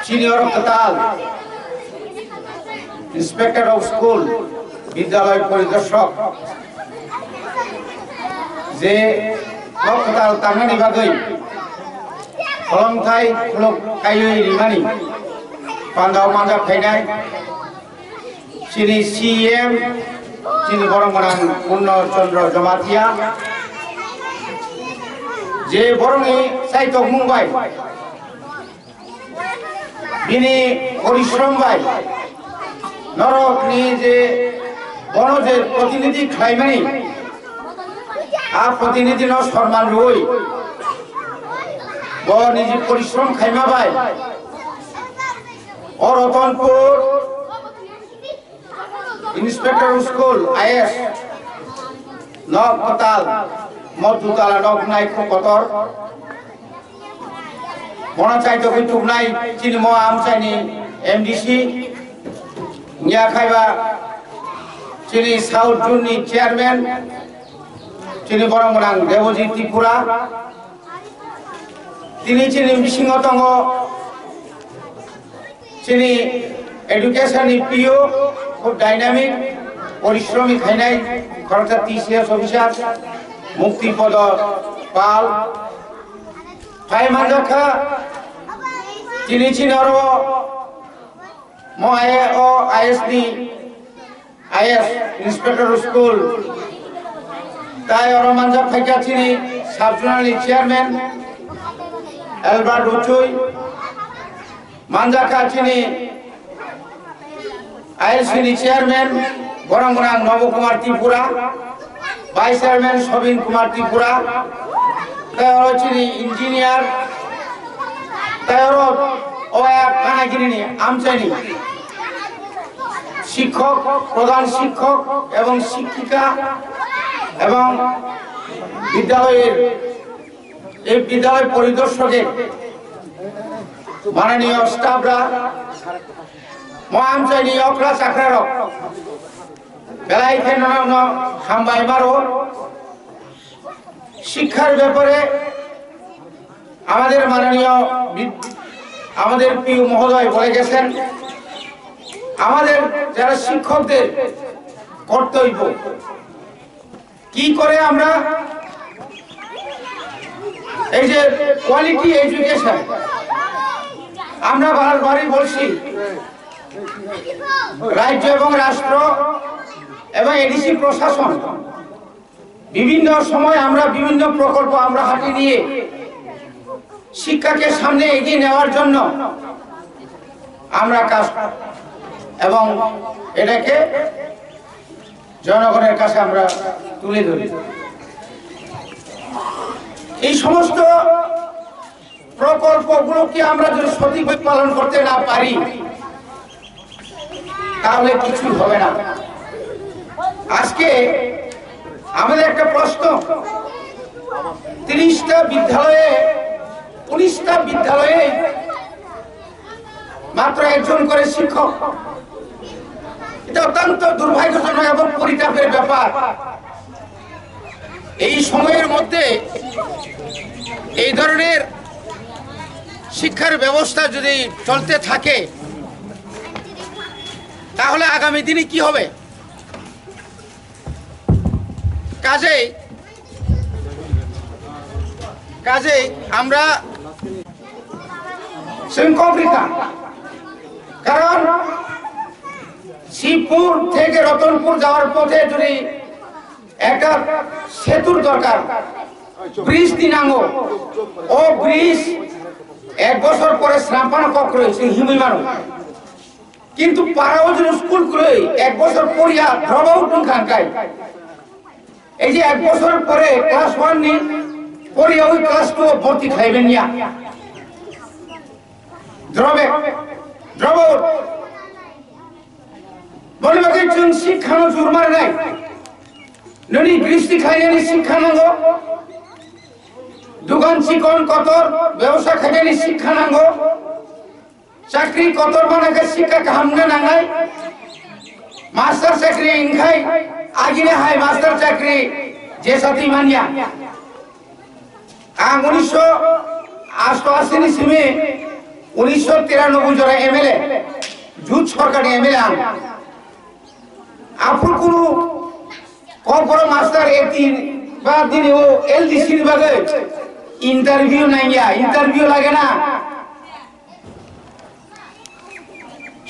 Senior কতাল inspector of school বিদ্যালয় পরিদর্শক যে কতাল তাঙ্গানি বাগৈ কলমথাই খুলক কাयै রিমানি পান্দাव मांजा फायनाय श्री सीएम श्री बरंगनां पूर्णचंद्र जमातिया जे बरंनि साहित्य मुंबाय बिनि परिश्रम बाय नरकनि जे गणजे प्रतिनिधि खालामनानै आ प्रतिनिधिनो सम्मान होय गणनि जे परिश्रम खालामबाय और रतनपुर इंस्पेक्टर स्कूल आईएस नक कताल मधुतला नक नायक कतर मनाचाय तो टुकनाय चिनिम आमचायनि एमडीसी निया खायबा चिनि साउथ जोननि चेयरमैन चिनि बरंगनां देवजित त्रिपुरा तिनि चिनि मिसिङाव दङ चिनी एडुकेशन पीओ खूब डायनामिक परिश्रमी खायनाय खरचा टीसीएस ऑफिसर मुक्तिपद पाल फाइ मानजाखा चिनी चिनर मए ओ आईएसडी आईएस इंस्पेक्टर स्कूल ताय और मानजा फाइका चिनी सब जोनल चेयरमैन एल्बार्ट उचुई मांजाखा चिनी आईएलसीनी चेयरमैन बरंगनां नव कुमार त्रिपुरा वाइस चेयरमैन सबिन कुमार त्रिपुरा तायर चिनी इंजिनियर तायर ओया कानागिरिनी आमचायनी शिक्षक प्रधान शिक्षक एवं शिक्षिका एवं विद्यालय परिदर्शकेर माननीय स्टाफरा आमचायनि अक्रा चाक्रार बेलायखे ननो हामबाय मारो शिक्षार ব্যাপারে আমাদের মাননীয় আমাদের প্রিয় মহোদয় বলে গেছেন আমাদের যারা শিক্ষকদের কর্তব্য কি করে আমরা এই যে কোয়ালিটি এডুকেশন আমরা বারবারই বলছি রাজ্য এবং রাষ্ট্র এবং এডিসি প্রশাসন বিভিন্ন সময় আমরা বিভিন্ন প্রকল্প আমরা হাতে নিয়ে শিক্ষাকে সামনে এগিয়ে নেওয়ার জন্য আমরা কাজ এবং এটাকে জনগণের কাছে আমরা তুলে ধরি এই সমস্ত প্রকল্পগুলো কি আমরা যদি সঠিকভাবে পালন করতে না পারি তাহলে কিছু হবে না আজকে আমাদের একটা প্রশ্ন 30টা বিদ্যালয়ে 19টা বিদ্যালয়ে মাত্র একজন করে শিক্ষক এটা অত্যন্ত দুর্ভাগ্যজনক এবং পরিতাপের ব্যাপার এই সময়ের মধ্যে এই ধরনের শিক্ষার ব্যবস্থা যদি চলতে থাকে তাহলে আগামী দিনে কি হবে কাজেই আমরা সংকল্পিতা কারণ শিবপুর থেকে রতনপুর যাওয়ার পথে যদি একটা সেতুর দরকার ব্রিজ দিনাঙ্গ ও ব্রিজ এক বছর পরে স্নাপন কক্র হিমিমানো কিন্তু পাড়াও যদি স্কুল করে এক বছর পড়িয়া ড্রপ আউট খানকায় এই যে এক বছর পরে ক্লাস 1 নি পড়িয়া ওই ক্লাস 2 ভর্তি খাইবেন না ড্রপ আউট বলে বাকি চুন শিক্ষানো জুরমার নাই ননি বৃষ্টি খাইনি শিক্ষানাঙ্গ দোকান চিকন কতর ব্যবসা খাইনি শিক্ষানাঙ্গ চাকরি কতর বানাকে শিক্ষা কামনে নাঙ্গাই মাস্টার চাকরি ইনখাই আগিনে হাই মাস্টার চাকরি যে সাথী মানিয়া আং 1900 88 সিমে 1993 জরা এমএলএ জুট সরকারি এমএলএ আপুর কোনো কপর মাস্টার এতিন বা দিনে ও এলডিসি বাগে ইন্টারভিউ নাই ইন্টারভিউ লাগে না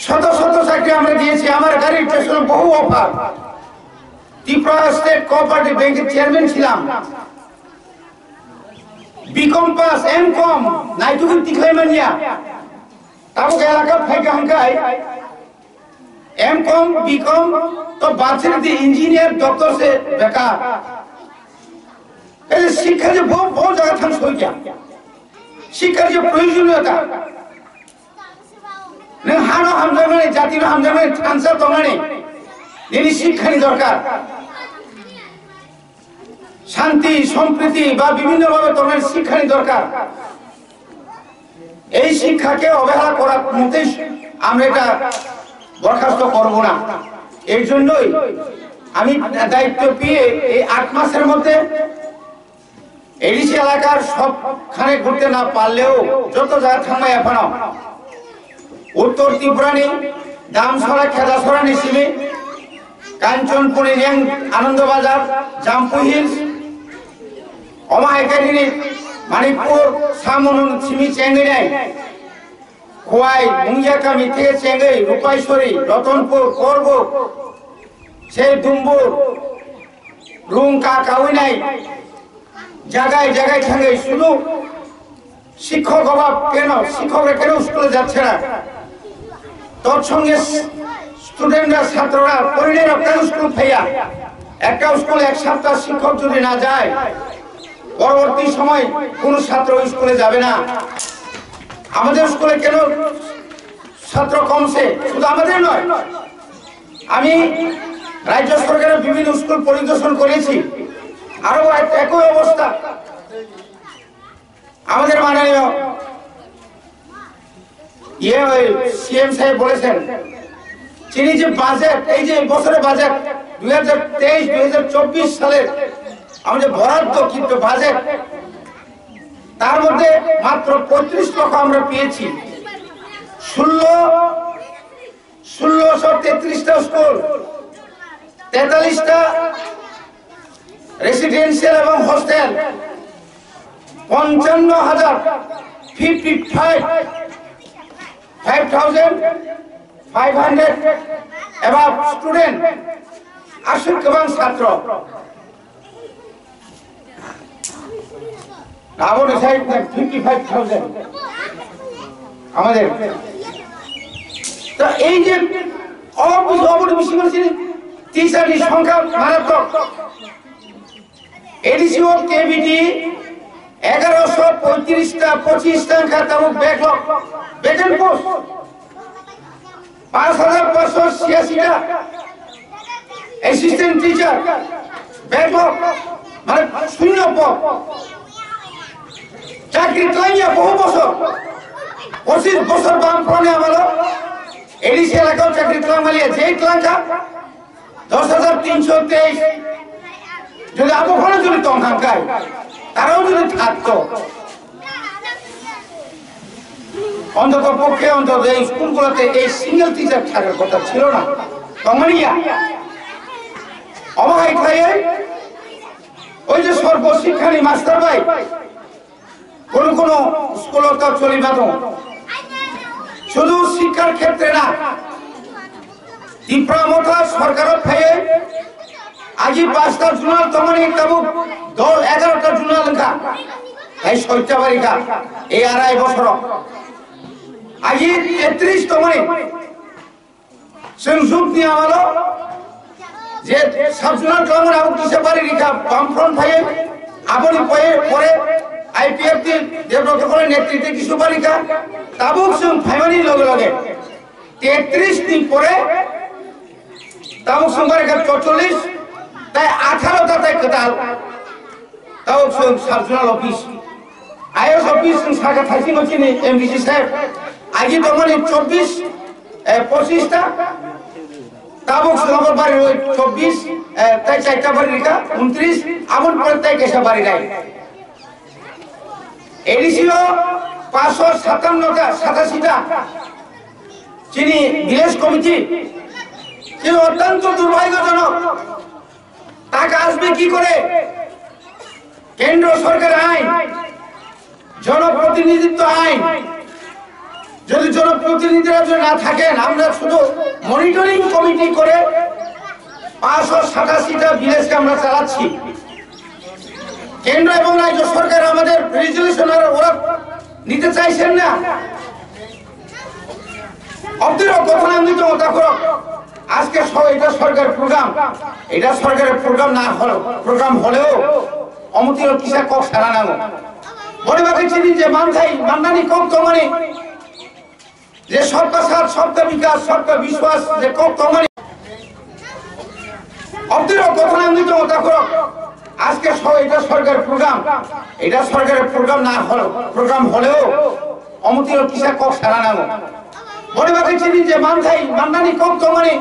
শত শত চাকরি আমরা দিয়েছি আমার গাড়ির পেছনে বহু অফার ত্রিপুরা স্টেট কোঅপারেটিভ ব্যাংকের চেয়ারম্যান ছিলাম বিকম পাস এমকম নাইটুকুন তিখাইমানিয়া তাবো এলাকা ফাইকা হাঙ্কাই एमकॉम बीकॉम तो बात से इंजीनियर डॉक्टर से बेकार ऐसे शिक्षा जो बहुत जगह थम सोई क्या शिक्षा जो प्रयोजनीयता नहीं हानो हम जगह जाति नो हम जगह आंसर तो नहीं ये शिक्षा नहीं दरकार शांति संप्रीति बा विभिन्न भावे तो नहीं शिक्षा नहीं दरकार এই শিক্ষাকে অবহেলা করার মতে আমরা এটা বরখাস্ত করব না এর জন্যই আমি দায়িত্ব পেয়ে এই 8 মাসের মধ্যে এডিসি এলাকার সবখানে ঘুরতে না পারলেও যত জায়গা থামাই এখনো উত্তর ত্রিপুরানি দামছড়া খেদাছড়া নিসিমে কাঞ্চনপুরি রিয়াং আনন্দবাজার জাম্পু হিলস অমায়কারিনী মানিকপুর সামনুন সিমি চেঙ্গিনাই খোয়াই মুঙ্গিয়াকা মিথে চেঙ্গই রূপাইশ্বরী রতনপুর করব সেই দুম্বুর রুংকা কাউইনাই জায়গায় জায়গায় থাঙ্গে শুধু শিক্ষক অভাব কেন শিক্ষকরা কেন স্কুলে যাচ্ছে না তৎসঙ্গে স্টুডেন্টরা ছাত্ররা পরিণের কেন স্কুল ফাইয়া একটা স্কুলে এক সপ্তাহ শিক্ষক যদি না যায় পরবর্তী সময় কোন ছাত্র স্কুলে যাবে না আমাদের স্কুলে কেন ছাত্র কমছে শুধু আমাদের নয় আমি রাজ্য সরকারের বিভিন্ন স্কুল পরিদর্শন করেছি আরো একই অবস্থা আমাদের মাননীয় সিএম সাহেব বলেছেন তিনি যে বাজেট এই যে বছরের বাজেট 2023-2024 সালের আমাদের বরাদ্দ কিন্তু বাজেট তার মধ্যে মাত্র 35 লক্ষ আমরা পেয়েছি 1633টা স্কুল 43টা রেসিডেন্সিয়াল এবং হোস্টেল 55,500 এবার স্টুডেন্ট আসুন এবং ছাত্র রাবণ সাহেব 55,000 আমাদের তো এই যে টিচারের সংখ্যা মারাত্মক এডিসি ও কেবিটি 1135টা 25টা খাতামুখ ব্যাকলগ ভ্যাকেন্ট পোস্ট 5,586টা অ্যাসিস্ট্যান্ট টিচার ব্যাকলগ মানে শূন্য পদ চাকরি ক্লাইয়া বহু বছর 25 বছর বামফ্রন্টে আমলো এডিসি এলাকাও চাকরি ক্লাম মালিয়া যে ক্লাঙ্কা 10,323 যদি আবহাওয়া যদি তংখাঙ্কায় তারাও যদি থাকতো অন্তত পক্ষে অন্তত এই স্কুলগুলোতে এই সিঙ্গেল টিচার থাকার কথা ছিল না তমানিয়া অবহাই খাইয়ে ওই যে সর্বশিক্ষানী মাস্টার ভাই কোন কোন স্কুলত চলিবাদ শুধু শিক্ষার ক্ষেত্রে না ত্রিপুরা মথা সরকারত খাইয়ে আজি 5টা জুনাল তমানি তাবুক 11টা জুনাল লেখা এই 6টা বারিকা এই 2.5 বছর আজি 33 তমানি সংযুক্ত নিয়ে আমলো যে সব জুনাল কামর আউ কিসে বারি রেখা বামফ্রন্ট খাইয়ে আপনি পরে আইপিএফ টি দেবব্রত করে নেতৃত্বে কিছু বারিকা তাবুক সং ফাইমানি লগে লগে 33 দিন পরে তাবুক সং বারিকা 44 তাই 18টা তাই কতাল তাবুক সং সাবজুনাল অফিস আইএস অফিস সাকা থাইসিং হচ্ছিনি এমডিসি সাহেব আজি তো মানে 25টা তাবুক সং বাড়ি 24 তাই 4টা বাড়ি রেখা 29 আমন পরে তাই কেসা বাড়ি নাই এডিসিও 587টা যিনি ভিলেজ কমিটি, কিন্তু অত্যন্ত দুর্ভাগ্যজনক টাকা আসবে কি করে? কেন্দ্র সরকারের আইন, জনপ্রতিনিধিত্ব আইন, যদি জনপ্রতিনিধিরা না থাকেন, আমরা শুধু মনিটরিং কমিটি করে 587টা ভিলেজকে আমরা চালাচ্ছি। কেন্দ্র এবং রাজ্য সরকার আমাদের রেজুলেশন ওরা নিতে চাইছেন না। কথনান্বিত আজকে এটা সরকারের প্রোগ্রাম, এটা সরকারের প্রোগ্রাম না প্রোগ্রাম হলেও অমতির কিসা কক সারা নাম বড় বাকি চিনি যে মানধানি কম কমানি, যে সবকা সাথ সবকা বিকাশ সবকা বিশ্বাস, যে কম কমানি কথনান্বিত আজকে এটা সরকারের প্রোগ্রাম, এটা সরকারের প্রোগ্রাম না প্রোগ্রাম হলেও অমতির কিসা কক সারা নাম বড় বাকি চিনি যে মানধানি কম কমানি,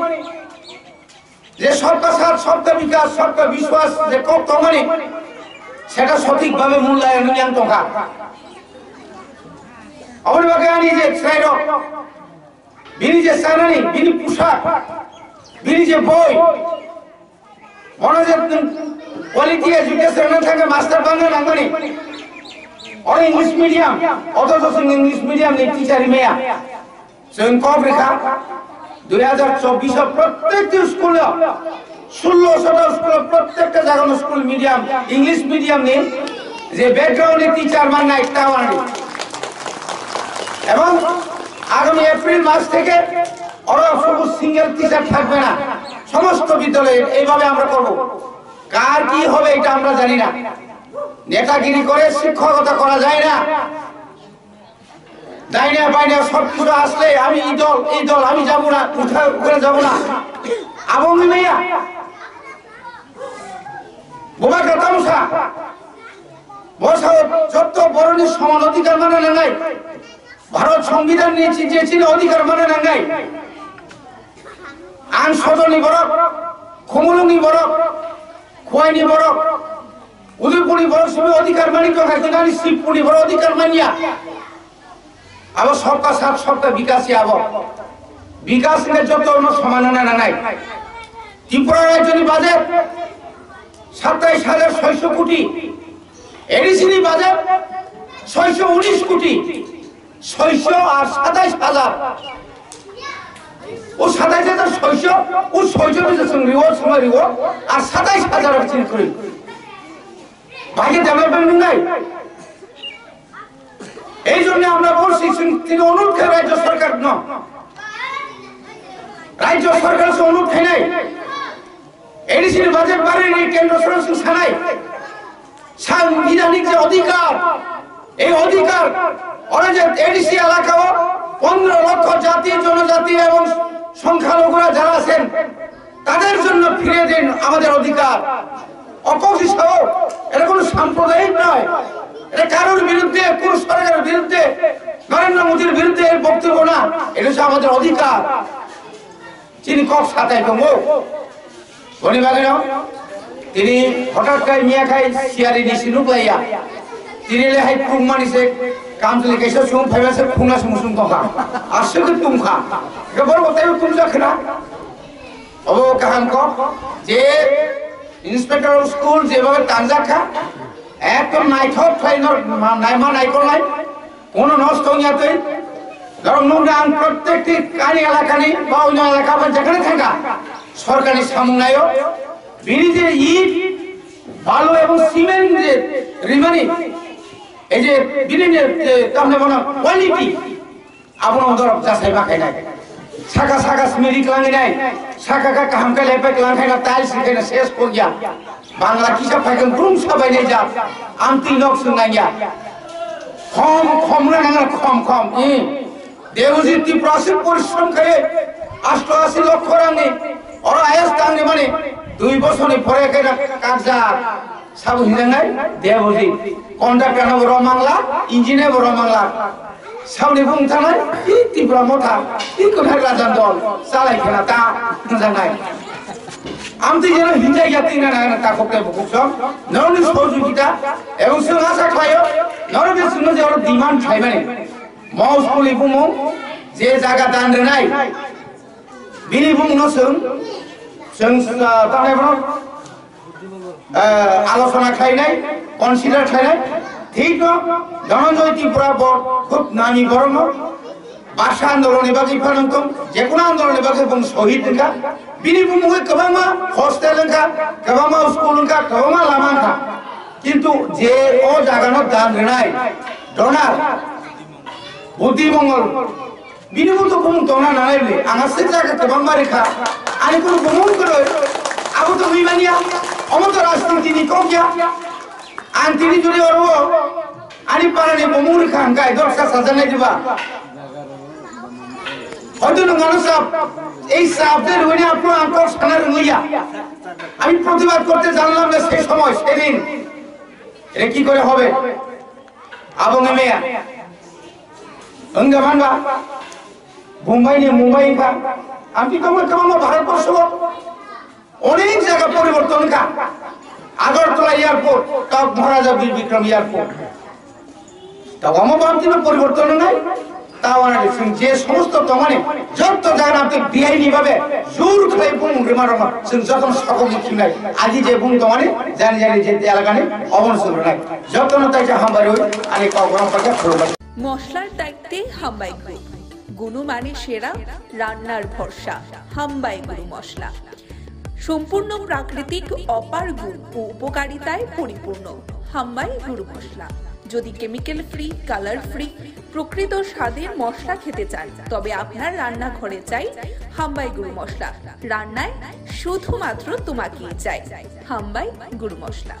যে সবকা সাথ সবকা বিকাশ সবকা বিশ্বাস, যে কম কমানি সেটা সঠিকভাবে মূল্যায়ন নিয়ম টাকা অবনিবাকে আনি যে শ্রাইরক বিনি যে সারানি বিনি পোশাক বিনি যে বই মনে যে কোয়ালিটি এডুকেশন থাকে মাস্টার বাংলা নাঙ্গনি और इंग्लिश मीडियम অথচ ইংলিশ মিডিয়াম নেই টিচার মেয়া সেন কব রেখা 2024 প্রত্যেকটি স্কুলে 1600টা স্কুল প্রত্যেকটা জায়গায় স্কুল মিডিয়াম ইংলিশ মিডিয়াম নেই, যে ব্যাকগ্রাউন্ডে টিচার মান নাই টাওয়ার নেই। এবং আগামী এপ্রিল মাস থেকে ওরা শুধু সিঙ্গেল টিচার থাকবে না সমস্ত বিদ্যালয়ে। এইভাবে আমরা করব। কার কি হবে এটা আমরা জানি না। নেতাগিরি করে শিক্ষকতা করা যায় না। দাইনা বাইনা সবকিছু আসলে আমি এই দল আমি যাবো না, উঠে যাবো না। আবমি মেয়া বোবা তামসা বসা যত বরণের সমান অধিকার মানে না নাই, ভারত সংবিধান নিয়েছি যে ছিল অধিকার মানে না নাই, আন সদনী বরক খুমুলুঙ্গি বরক খোয়াইনি বরক উদয়পুরি বরক সব অধিকার মানি তো হাইতানি শিবপুরি বড় অধিকার মানিয়া আবার সবকা সাথ সবকা বিকাশই আবার বিকাশ নিয়ে যত সমান না নাই। ত্রিপুরা রাজ্যের বাজেট 27,600 কোটি, এডিসিনি বাজেট 619 কোটি, 600 আর 27,000 ও 27,600 ও 600 রিওয়ার্ড সময় রিওয়ার্ড আর 27,000 চিন করি ভাগে ডেভেলপমেন্ট নাই। এই জন্য আমরা বলছি তিনি অনুরোধ করে রাজ্য সরকার রাজ্য সরকার সে অনুরোধ খাই নাই এডিসির বাজেট বাড়েনি, কেন্দ্র সরকার ছাড়াই সাংবিধানিক যে অধিকার, এই অধিকার ওরা যে এডিসি এলাকাও 15 লক্ষ জাতি জনজাতি এবং সংখ্যালঘুরা যারা আছেন তাদের জন্য ফিরে দিন আমাদের অধিকার। অপকৃষক এটা কোনো সাম্প্রদায়িক নয়, এটা কারোর বিরুদ্ধে কোন সরকারের বিরুদ্ধে নরেন্দ্র মোদীর বিরুদ্ধে এর বক্তব্য না, এটা হচ্ছে আমাদের অধিকার। তিনি কব সাতাই কমো গণিবাগের তিনি হঠাৎ করে মিয়া খাই সিয়ারি নিছি নুকলাইয়া তিনি লেহাই খুব মানিছে কামতলি কেসে সুম ফাইবাসে খুনা সুমসুম কথা আসছে তো তুম খা এটা বড় কথা তুম যাকে না ও কাহান ক যে ইন্সপেক্টর অফ স্কুল যেভাবে টানজা খা একদম নাইথক ফাইনার নাইমা নাইকল নাই কোনো নষ্ট হইয়াতে ধরো নোংরা প্রত্যেকটি কানি এলাকা নেই বা অন্য এলাকা যেখানে থাকা সরকারি সামনায় ব্রিজের ইট বালু এবং সিমেন্ট যে রিমানি এই যে ব্রিজের তাহলে মনে কোয়ালিটি আপনার ধরো যাচাই বাখাই নাই শাখা শাখা স্মেরিক লাঙি নাই শাখা কা কাম কা লেপে লাঙাই না টাইলস খাই শেষ কর গিয়া বাংলা কিসব ফাইকেন রুম সবাই নেই যা আন্তি লোক শুনাইয়া খম না খম দেবজিৎ ত্রিপুরাশীর পরিশ্রম খেয়ে 88 লক্ষ রাঙ্গি ওরা আয়াস টাঙ্গি মানে 2 বছরে পরে কেনা কাজা সাবু হিরাঙ্গাই দেবজিৎ কন্ট্রাক্টর বড় বাংলা ইঞ্জিনিয়ার বড় বাংলা সামনে বুংথানায় ত্রিপুরা মোটা কোথায় রাজার দল চালাই খেলা তা জানাই आमती जेन हिंजाय यात्रीना नागाना ताखोके बुकुसम नरनि सहयोगिता एवं जों आसा खालायो नरबे जोंनो जे डिमान्ड थाइबाय माउस पुलि बुमु जे जागा दानरेनाय बिनि बुंनो जों तानेबो आलोचना खालायनाय कनसिडार खालायनाय ठीक धनंजय त्रिपुरा खुब नामी गरम भाषा आंदोलन बागै फानंतम जेकुना आंदोलन बागै बुं शहीद होनका बिनि बुमुगे गोबांमा हस्टेल होनका गोबांमा स्कुल होनका गोबांमा लामा होनका किन्तु जे ओ जागानो दान होनाय डोनार बुद्धिमंगल बिनि बुंतो बुं दना नालायले आंहा से जागा गोबांमा रेखा आनि कुनु बुमुं करे आबो तो बिमानिया अमतो राजनीतिनि कोकिया आंतिनि जुरि अरबो आनि पारानि बुमुं रेखा होनका दरसा साजानाय दिबा হয়তো নঙ্গানো সাপ এই সাপদের হইনি আপনি আঙ্কর সানার লইয়া আমি প্রতিবাদ করতে জানলাম না সেই সময় সেদিন এটা কি করে হবে আবং মেয়া অঙ্গমানবা মুম্বাই নে মুম্বাই কা আমি তোমার কাম ভারতবর্ষ অনেক জায়গা পরিবর্তন কা আগরতলা এয়ারপোর্ট তাও মহারাজা বীর বিক্রম এয়ারপোর্ট তাও আমার বামতিন পরিবর্তন নাই तावाना जों जे समस्त तमाने जत जाना ते बिआइनि भाबे जुर खाय बुं रिमारमा जों जतन सकम मुखिनाय आजि जे बुं तमाने जानि जानि जे एलाकानि अवनसुर नाय जतन ताइजा हामबारि होय आनि कगरम पाके खरबाय মশলার দায়িত্বে হাম্বাই গ্রুপ গুণমানে সেরা রান্নার ভরসা হাম্বাই গুরু মশলা সম্পূর্ণ প্রাকৃতিক অপার গুণ ও উপকারিতায় পরিপূর্ণ হাম্বাই গুরু মশলা যদি কেমিক্যাল ফ্রি কালার ফ্রি প্রকৃত স্বাদের মশলা খেতে চান তবে আপনার রান্নাঘরে চাই হাম্বাই গুরু মশলা রান্নায় শুধুমাত্র তোমাকেই চাই হাম্বাই গুরু মশলা।